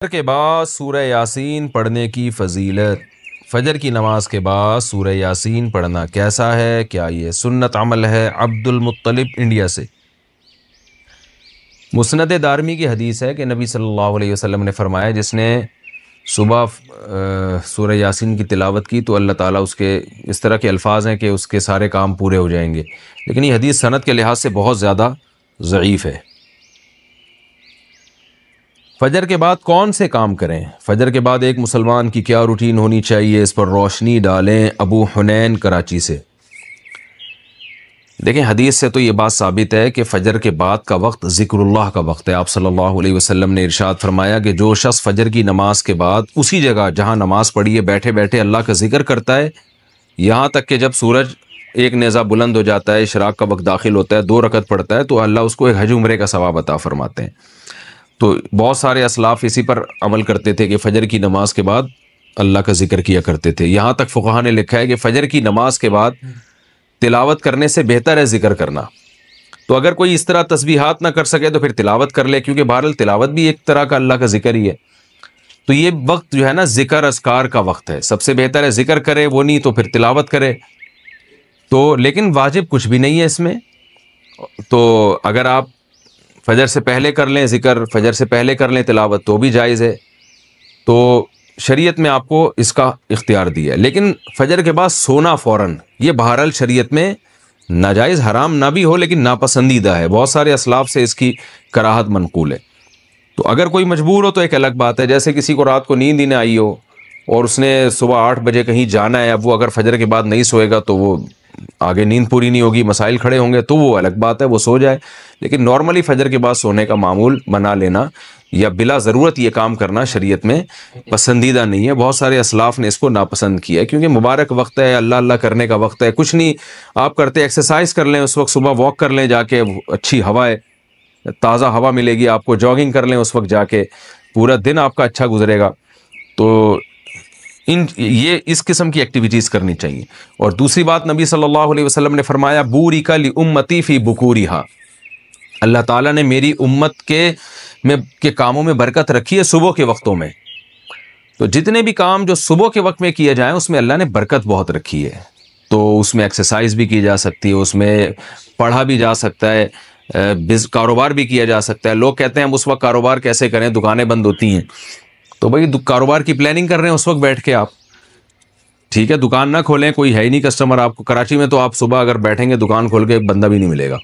کے بعد سورہ یاسین پڑھنے کی فضیلت۔ فجر کی نماز کے بعد سورہ یاسین پڑھنا کیسا ہے؟ کیا یہ سنت عمل ہے؟ عبد المطلب انڈیا سے۔ مسند دارمی کی حدیث ہے کہ نبی صلی اللہ علیہ وسلم نے فرمایا جس نے صبح سورہ یاسین کی تلاوت کی تو اللہ تعالیٰ اس کے اس طرح کے الفاظ ہیں کہ اس کے سارے کام پورے ہو جائیں گے، لیکن یہ حدیث سند کے لحاظ سے بہت زیادہ ضعیف ہے۔ فجر کے بعد کون سے کام کریں؟ فجر کے بعد ایک مسلمان کی کیا روٹین ہونی چاہیے، اس پر روشنی ڈالیں۔ ابو حنین کراچی سے۔ دیکھیں حدیث سے تو یہ بات ثابت ہے کہ فجر کے بعد کا وقت ذکر اللہ کا وقت ہے۔ آپ صلی اللہ علیہ وسلم نے ارشاد فرمایا کہ جو شخص فجر کی نماز کے بعد اسی جگہ جہاں نماز پڑھی ہے بیٹھے بیٹھے اللہ کا ذکر کرتا ہے یہاں تک کہ جب سورج ایک نیزہ بلند ہو جاتا ہے، اشراق کا وقت داخل ہوتا ہے، 2 رکعت پڑھتا ہے تو اللہ اس کو ایک حج عمرے کا ثواب عطا فرماتے ہیں۔ تو بہت سارے اسلاف اسی پر عمل کرتے تھے کہ فجر کی نماز کے بعد اللہ کا ذکر کیا کرتے تھے۔ یہاں تک فقہا نے لکھا ہے کہ فجر کی نماز کے بعد تلاوت کرنے سے بہتر ہے ذکر کرنا۔ تو اگر کوئی اس طرح تسبیحات نہ کر سکے تو پھر تلاوت کر لے، کیونکہ بہرحال تلاوت بھی ایک طرح کا اللہ کا ذکر ہی ہے۔ تو یہ وقت جو ہے نا ذکر اذکار کا وقت ہے، سب سے بہتر ہے ذکر کرے، وہ نہیں تو پھر تلاوت کرے۔ تو لیکن واجب کچھ بھی نہیں ہے اس میں۔ تو اگر آپ فجر سے پہلے کر لیں ذکر، فجر سے پہلے کر لیں تلاوت تو بھی جائز ہے۔ تو شریعت میں آپ کو اس کا اختیار دیا ہے، لیکن فجر کے بعد سونا فوراً یہ بہرحال شریعت میں ناجائز حرام نہ بھی ہو لیکن ناپسندیدہ ہے۔ بہت سارے اسلاف سے اس کی کراہت منقول ہے۔ تو اگر کوئی مجبور ہو تو ایک الگ بات ہے، جیسے کسی کو رات کو نیند ہی نہ آئی ہو اور اس نے صبح 8 بجے کہیں جانا ہے، اب وہ اگر فجر کے بعد نہیں سوئے گا تو وہ آگے نیند پوری نہیں ہوگی، مسائل کھڑے ہوں گے، تو وہ الگ بات ہے، وہ سو جائے۔ لیکن نارملی فجر کے بعد سونے کا معمول بنا لینا یا بلا ضرورت یہ کام کرنا شریعت میں پسندیدہ نہیں ہے۔ بہت سارے اسلاف نے اس کو ناپسند کیا ہے کیونکہ مبارک وقت ہے، اللہ اللہ کرنے کا وقت ہے۔ کچھ نہیں آپ کرتے، ایکسرسائز کر لیں اس وقت، صبح واک کر لیں جا کے، اچھی ہوا ہے، تازہ ہوا ملے گی آپ کو، جاگنگ کر لیں اس وقت جا کے، پورا دن آپ کا اچھا گزرے گا۔ تو یہ اس قسم کی ایکٹیویٹیز کرنی چاہیے۔ اور دوسری بات نبی صلی اللہ علیہ وسلم نے فرمایا بورک لامتی فی بکورہا، اللہ تعالیٰ نے میری امت کے کاموں میں برکت رکھی ہے صبح کے وقتوں میں۔ تو جتنے بھی کام جو صبح کے وقت میں کیے جائیں اس میں اللہ نے برکت بہت رکھی ہے۔ تو اس میں ایکسرسائز بھی کی جا سکتی ہے، اس میں پڑھا بھی جا سکتا ہے، کاروبار بھی کیا جا سکتا ہے۔ لوگ کہتے ہیں ہم اس وقت کاروبار کیسے کریں، دکانیں بند ہوتی ہیں۔ تو بھائی کاروبار کی پلاننگ کر رہے ہیں اس وقت بیٹھ کے آپ، ٹھیک ہے، دکان نہ کھولیں، کوئی ہے ہی نہیں کسٹمر آپ کو۔ کراچی میں تو آپ صبح اگر بیٹھیں گے دکان کھول کے ایک بندہ بھی نہیں ملے گا۔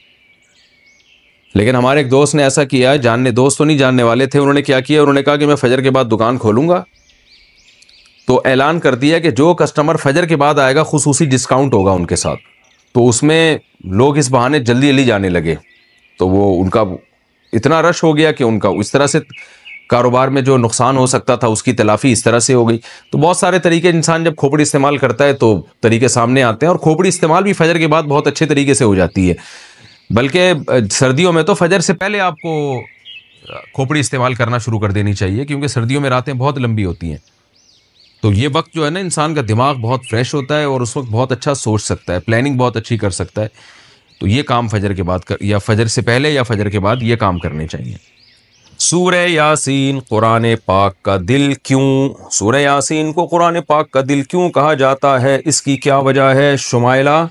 لیکن ہمارے ایک دوست نے ایسا کیا، دوست تو نہیں جاننے والے تھے، انہوں نے کیا کیا، انہوں نے کہا کہ میں فجر کے بعد دکان کھولوں گا، تو اعلان کر دیا کہ جو کسٹمر فجر کے بعد آئے گا خصوصی ڈسکاؤنٹ ہوگا ان کے ساتھ۔ تو اس میں لوگ اس بہانے جلدی جلدی جانے لگے، تو وہ ان کا اتنا رش ہو گیا کہ ان کا اس طرح سے کاروبار میں جو نقصان ہو سکتا تھا اس کی تلافی اس طرح سے ہو گئی۔ تو بہت سارے طریقے، انسان جب کھوپڑی استعمال کرتا ہے تو طریقے سامنے آتے ہیں، اور کھوپڑی استعمال بھی فجر کے بعد بہت اچھے طریقے سے ہو جاتی ہے۔ بلکہ سردیوں میں تو فجر سے پہلے آپ کو کھوپڑی استعمال کرنا شروع کر دینی چاہیے، کیونکہ سردیوں میں راتیں بہت لمبی ہوتی ہیں۔ تو یہ وقت جو ہے نا انسان کا دماغ بہت فریش ہوتا ہے اور اس وقت بہت اچھا سوچ سکتا ہے، پلاننگ بہت اچھی کر سکتا ہے۔ تو یہ کام فجر کے بعد یا فجر سے پہلے یا فجر کے بعد یہ کام کرنے چاہیے۔ سورہ یاسین قرآن پاک کا دل کیوں؟ سورہ یاسین کو قرآن پاک کا دل کیوں کہا جاتا ہے، اس کی کیا وجہ ہے؟ شمائلہ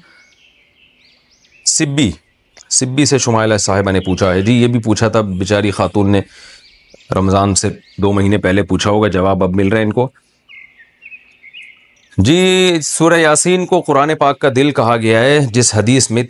سبی سے شمائلہ صاحبہ نے پوچھا ہے۔ جی یہ بھی پوچھا تھا بیچاری خاتون نے، رمضان سے 2 مہینے پہلے پوچھا ہوگا، جواب اب مل رہے ہیں ان کو۔ جی سورہ یاسین کو قرآن پاک کا دل کہا گیا ہے جس حدیث میں